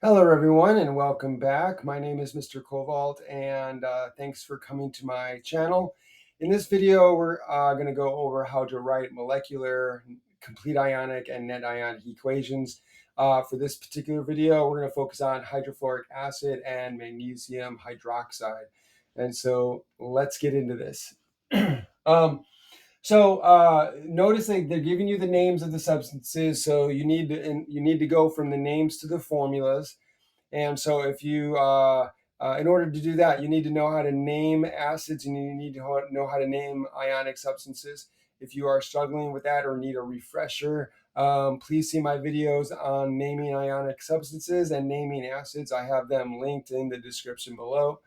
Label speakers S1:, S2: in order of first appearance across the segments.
S1: Hello, everyone, and welcome back. My name is Mr. Cobalt, and thanks for coming to my channel. In this video, we're going to go over how to write molecular, complete ionic, and net ionic equations. For this particular video, we're going to focus on hydrofluoric acid and magnesium hydroxide. And so let's get into this. um, Notice they're giving you the names of the substances, so you need to go from the names to the formulas. And so if you, in order to do that, you need to know how to name acids and you need to know how to name ionic substances. If you are struggling with that or need a refresher, please see my videos on naming ionic substances and naming acids. I have them linked in the description below.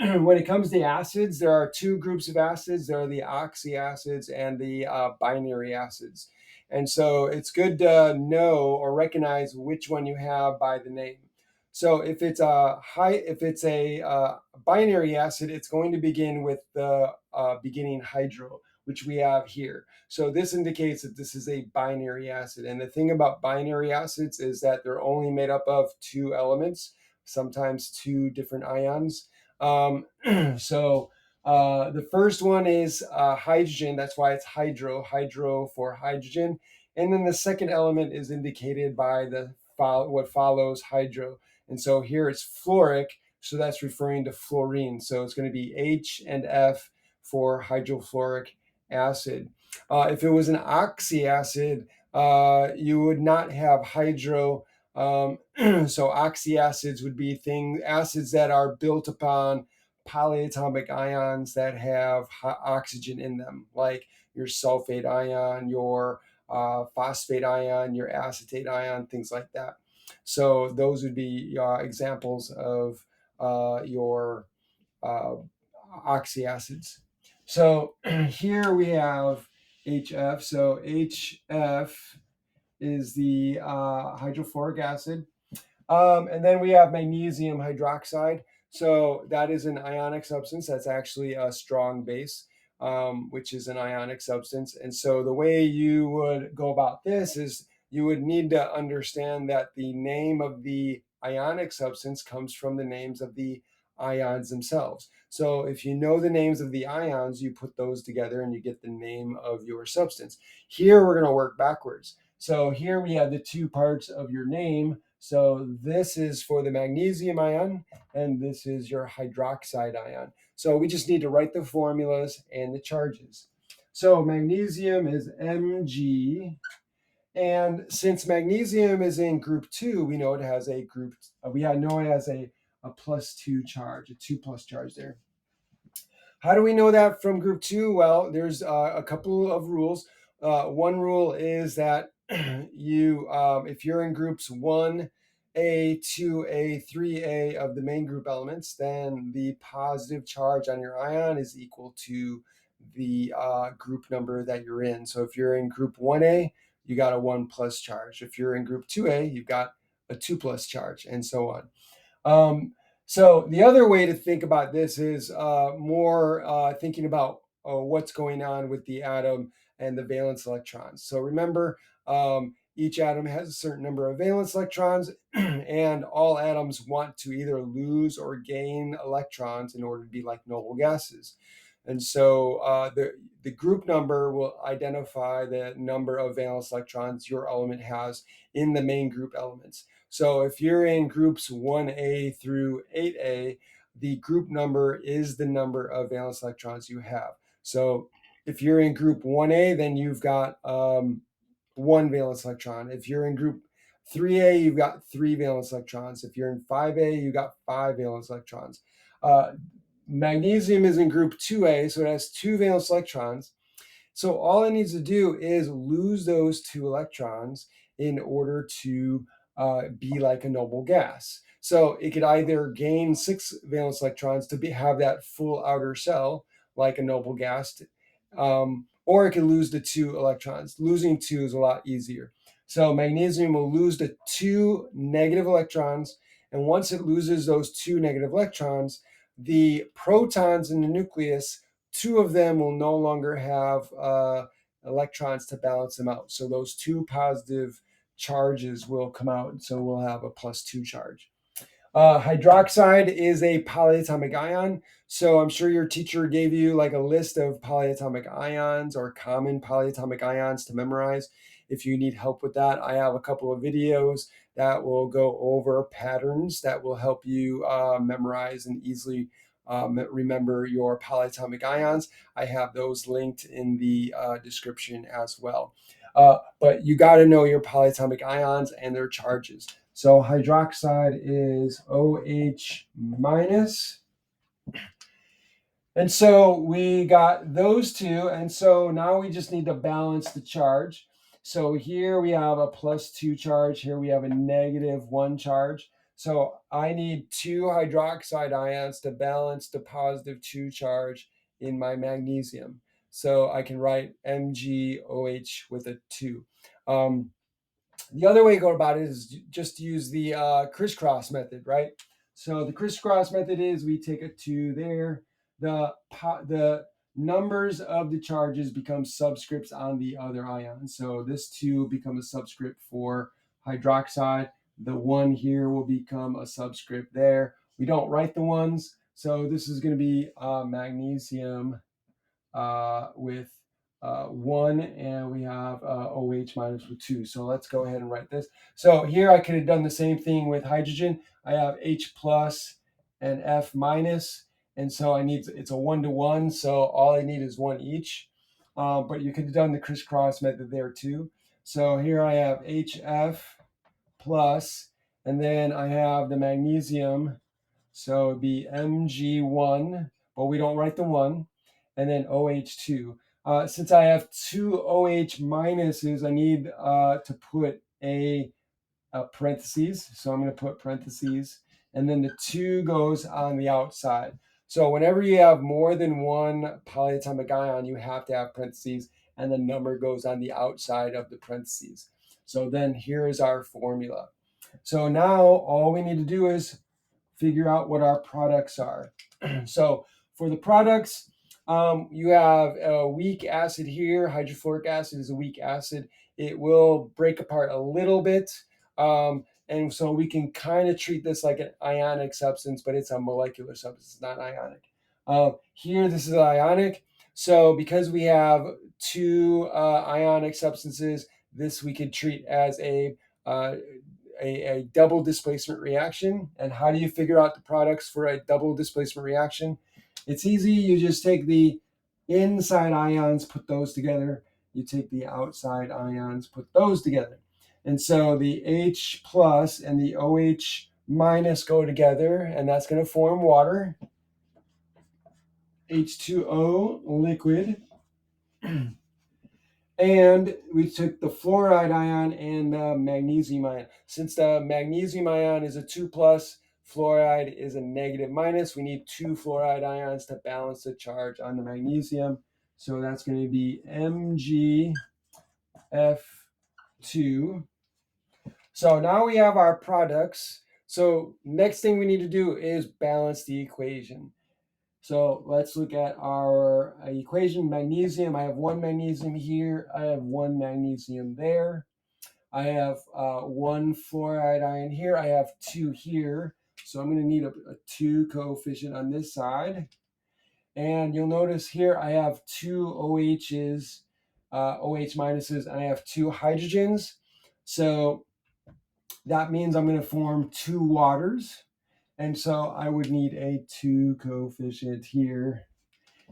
S1: When it comes to acids, there are two groups of acids. There are the oxyacids and the binary acids. And so it's good to know or recognize which one you have by the name. So if it's a binary acid, it's going to begin with the beginning hydro, which we have here. So this indicates that this is a binary acid. And the thing about binary acids is that they're only made up of two elements, sometimes two different ions. Um, so the first one is hydrogen. That's why it's hydro for hydrogen. And then the second element is indicated by what follows hydro. And so here it's fluoric, so that's referring to fluorine. So it's going to be H and F for hydrofluoric acid. If it was an oxyacid, you would not have hydro. So oxyacids would be acids that are built upon polyatomic ions that have oxygen in them, like your sulfate ion, your phosphate ion, your acetate ion, things like that. So those would be examples of your uh, oxyacids. So here we have HF. So HF is the hydrofluoric acid. And then we have magnesium hydroxide. So that is an ionic substance. That's actually a strong base, which is an ionic substance. And so the way you would go about this is you would need to understand that the name of the ionic substance comes from the names of the ions themselves. So if you know the names of the ions, you put those together and you get the name of your substance. Here we're going to work backwards. So here we have the two parts of your name. So this is for the magnesium ion, and this is your hydroxide ion. So we just need to write the formulas and the charges. So magnesium is Mg, and since magnesium is in group 2, we know it has a +2 charge, a 2 plus charge there. How do we know that from group 2? Well, there's a couple of rules. One rule is that if you're in groups 1A, 2A, 3A of the main group elements, then the positive charge on your ion is equal to the group number that you're in. So if you're in group 1A, you got a 1 plus charge. If you're in group 2A, you've got a 2 plus charge, and so on. So the other way to think about this is more thinking about what's going on with the atom and the valence electrons. So remember, each atom has a certain number of valence electrons, and all atoms want to either lose or gain electrons in order to be like noble gases. And so the group number will identify the number of valence electrons your element has in the main group elements. So if you're in groups 1A through 8A, the group number is the number of valence electrons you have. So if you're in group 1A, then you've got one valence electron. If you're in group 3A, you've got three valence electrons. If you're in 5A, you've got five valence electrons. Magnesium is in group 2A, so it has two valence electrons. So all it needs to do is lose those two electrons in order to be like a noble gas. So it could either gain six valence electrons to have that full outer shell, like a noble gas, or it can lose the two electrons. Losing two is a lot easier. So magnesium will lose the two negative electrons, and once it loses those two negative electrons, the protons in the nucleus, two of them will no longer have electrons to balance them out. So those two positive charges will come out. So we'll have a +2 charge. Hydroxide is a polyatomic ion. So I'm sure your teacher gave you like a list of polyatomic ions or common polyatomic ions to memorize. If you need help with that, I have a couple of videos that will go over patterns that will help you memorize and easily remember your polyatomic ions. I have those linked in the description as well. But you got to know your polyatomic ions and their charges. So hydroxide is OH minus. And so we got those two. And so now we just need to balance the charge. So here we have a +2 charge. Here we have a -1 charge. So I need 2 hydroxide ions to balance the +2 charge in my magnesium. So I can write MgOH with a 2. The other way to go about it is just use the crisscross method, right? So the crisscross method is we take a 2 there. The numbers of the charges become subscripts on the other ion. So this 2 becomes a subscript for hydroxide. The 1 here will become a subscript there. We don't write the ones. So this is going to be magnesium with 1, and we have OH minus with 2. So let's go ahead and write this. So here I could have done the same thing with hydrogen. I have H plus and F minus, and so it's a 1-to-1, so all I need is 1 each. But you could have done the crisscross method there too. So here I have HF plus, and then I have the magnesium, so it'd be Mg1, but we don't write the 1, and then OH2. Since I have 2 OH minuses, I need to put a parentheses. So I'm going to put parentheses, and then the 2 goes on the outside. So whenever you have more than one polyatomic ion, you have to have parentheses, and the number goes on the outside of the parentheses. So then here is our formula. So now all we need to do is figure out what our products are. So for the products, you have a weak acid here. Hydrofluoric acid is a weak acid. It will break apart a little bit. And so we can kind of treat this like an ionic substance, but it's a molecular substance, not ionic. Here, this is ionic. So because we have 2 ionic substances, this we could treat as a double displacement reaction. And how do you figure out the products for a double displacement reaction? It's easy. You just take the inside ions, put those together. You take the outside ions, put those together. And so the H plus and the OH minus go together, and that's going to form water. H2O liquid. And we took the fluoride ion and the magnesium ion. Since the magnesium ion is a 2 plus, fluoride is a -. We need 2 fluoride ions to balance the charge on the magnesium. So that's going to be MgF2. So now we have our products. So next thing we need to do is balance the equation. So let's look at our equation. Magnesium, I have 1 magnesium here. I have 1 magnesium there. I have 1 fluoride ion here. I have 2 here. So I'm going to need a 2 coefficient on this side. And you'll notice here I have 2 OHs, OH minuses, and I have 2 hydrogens. So that means I'm going to form 2 waters. And so I would need a 2 coefficient here.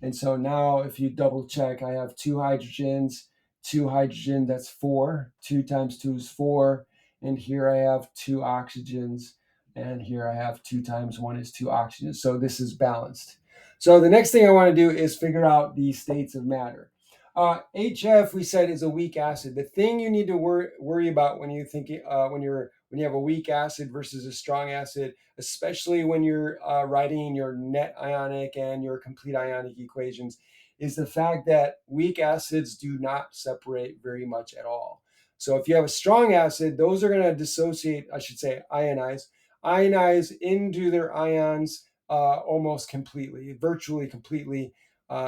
S1: And so now if you double check, I have 2 hydrogens, 2 hydrogen, that's 4. 2 times 2 is 4. And here I have 2 oxygens. And here I have 2 times 1 is 2 oxygens. So this is balanced. So the next thing I want to do is figure out the states of matter. HF, we said, is a weak acid. The thing you need to worry about when you think when you have a weak acid versus a strong acid, especially when you're writing your net ionic and your complete ionic equations, is the fact that weak acids do not separate very much at all. So if you have a strong acid, those are going to dissociate, I should say ionize into their ions almost completely, virtually completely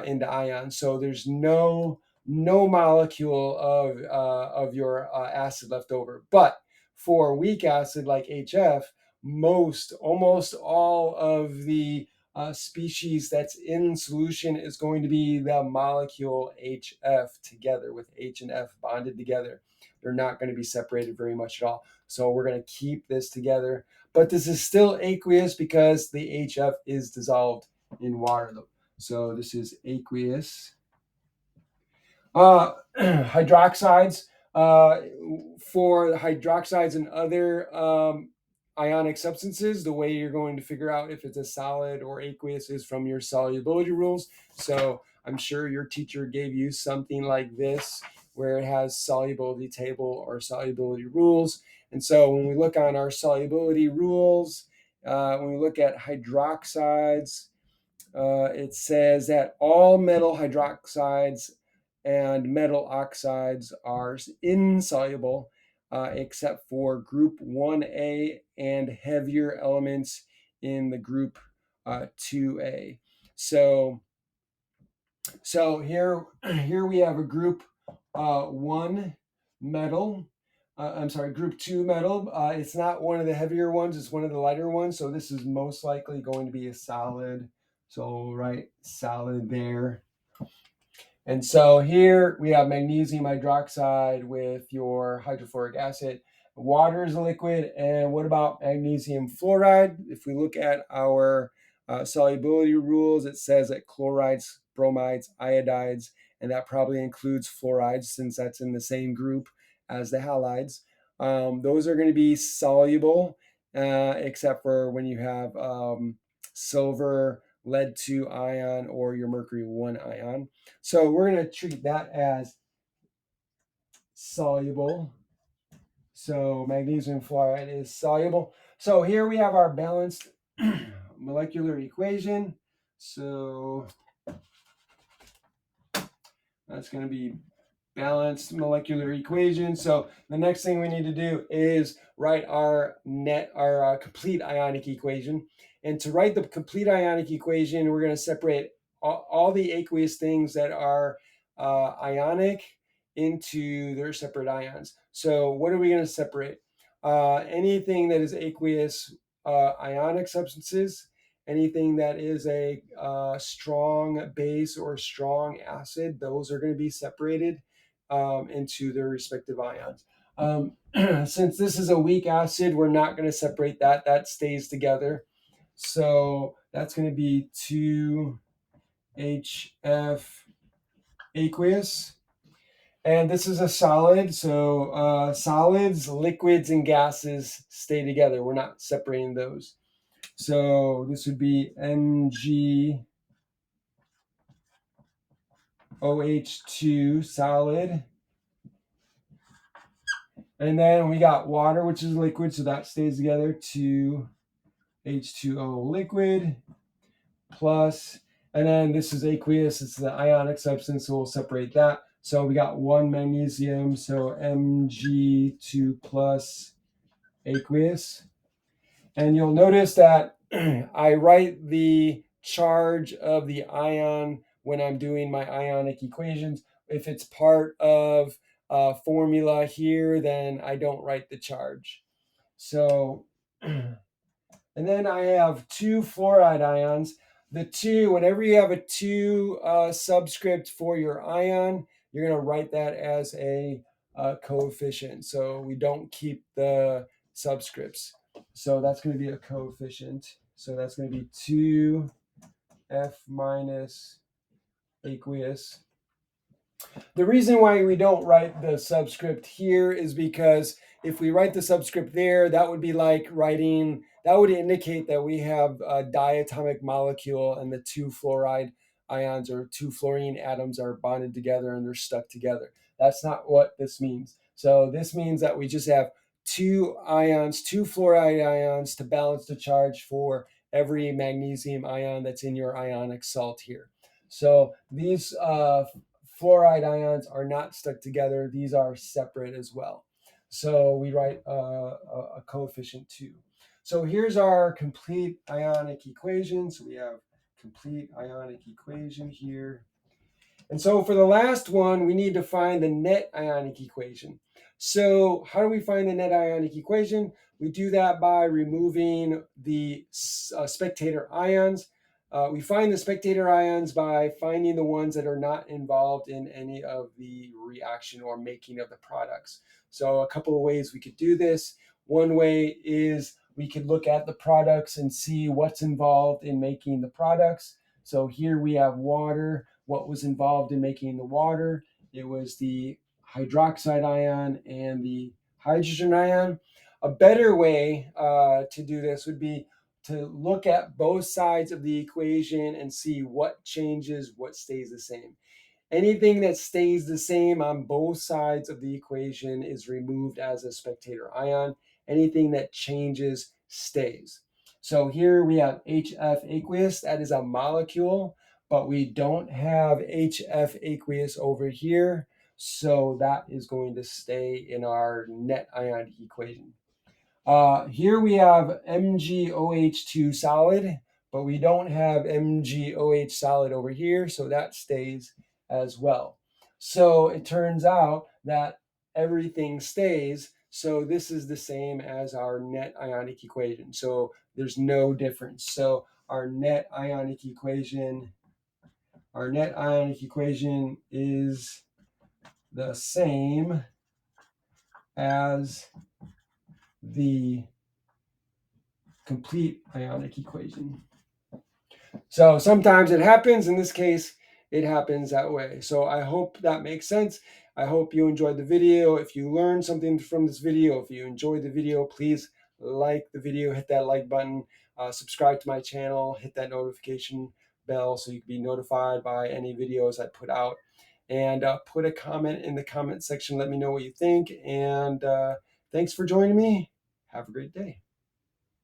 S1: into ions. So there's no no molecule of your acid left over. But for weak acid like HF, almost all of the species that's in solution is going to be the molecule HF together with H and F bonded together. They're not going to be separated very much at all. So we're going to keep this together. But this is still aqueous because the HF is dissolved in water. So this is aqueous. Hydroxides, for hydroxides and other ionic substances, the way you're going to figure out if it's a solid or aqueous is from your solubility rules. So I'm sure your teacher gave you something like this where it has solubility table or solubility rules. And so when we look on our solubility rules, when we look at hydroxides, it says that all metal hydroxides and metal oxides are insoluble, except for group 1A and heavier elements in the group 2A. So here we have a group 1 metal. Group 2 metal. It's not one of the heavier ones, it's one of the lighter ones. So this is most likely going to be a solid. So we'll write solid there. And so here we have magnesium hydroxide with your hydrofluoric acid. Water is a liquid. And what about magnesium fluoride? If we look at our solubility rules, it says that chlorides, bromides, iodides, and that probably includes fluorides since that's in the same group as the halides. Those are going to be soluble, except for when you have silver, lead 2 ion, or your mercury 1 ion. So we're going to treat that as soluble. So magnesium fluoride is soluble. So here we have our balanced molecular equation. So that's going to be balanced molecular equation. So the next thing we need to do is write our complete ionic equation. And to write the complete ionic equation, we're going to separate all the aqueous things that are ionic into their separate ions. So what are we going to separate? Anything that is aqueous ionic substances, anything that is a strong base or strong acid, those are going to be separated into their respective ions. Since this is a weak acid, we're not going to separate that. That stays together. So that's going to be 2HF aqueous. And this is a solid. So solids, liquids, and gases stay together. We're not separating those. So this would be MgOH2 solid. And then we got water, which is liquid, so that stays together. 2H2O liquid plus, and then this is aqueous, it's the ionic substance, so we'll separate that. So we got 1 magnesium, so Mg2 plus aqueous. And you'll notice that I write the charge of the ion when I'm doing my ionic equations. If it's part of a formula here, then I don't write the charge. So, and then I have 2 fluoride ions. The 2, whenever you have a 2 subscript for your ion, you're going to write that as a coefficient. So we don't keep the subscripts. So that's going to be a coefficient. So that's going to be 2F minus aqueous. The reason why we don't write the subscript here is because if we write the subscript there, that would be like writing, that would indicate that we have a diatomic molecule and the 2 fluoride ions or 2 fluorine atoms are bonded together and they're stuck together. That's not what this means. So this means that we just have 2 ions, 2 fluoride ions to balance the charge for every magnesium ion that's in your ionic salt here. So these fluoride ions are not stuck together. These are separate as well. So we write a coefficient 2. So here's our complete ionic equation. So we have complete ionic equation here. And so for the last one, we need to find the net ionic equation. So how do we find the net ionic equation? We do that by removing the spectator ions. We find the spectator ions by finding the ones that are not involved in any of the reaction or making of the products. So a couple of ways we could do this. One way is we could look at the products and see what's involved in making the products. So here we have water. What was involved in making the water? It was the hydroxide ion and the hydrogen ion. A better way to do this would be to look at both sides of the equation and see what changes, what stays the same. Anything that stays the same on both sides of the equation is removed as a spectator ion. Anything that changes stays. So here we have HF aqueous, that is a molecule, but we don't have HF aqueous over here. So that is going to stay in our net ionic equation. Here we have MgOH2 solid, but we don't have MgOH solid over here, so that stays as well. So it turns out that everything stays, so this is the same as our net ionic equation. So there's no difference. So our net ionic equation is the same as the complete ionic equation. So sometimes it happens. In this case, it happens that way. So I hope that makes sense. I hope you enjoyed the video. If you learned something from this video, if you enjoyed the video, please like the video, hit that like button, subscribe to my channel, hit that notification bell so you can be notified by any videos I put out. And put a comment in the comment section. Let me know what you think. And thanks for joining me. Have a great day.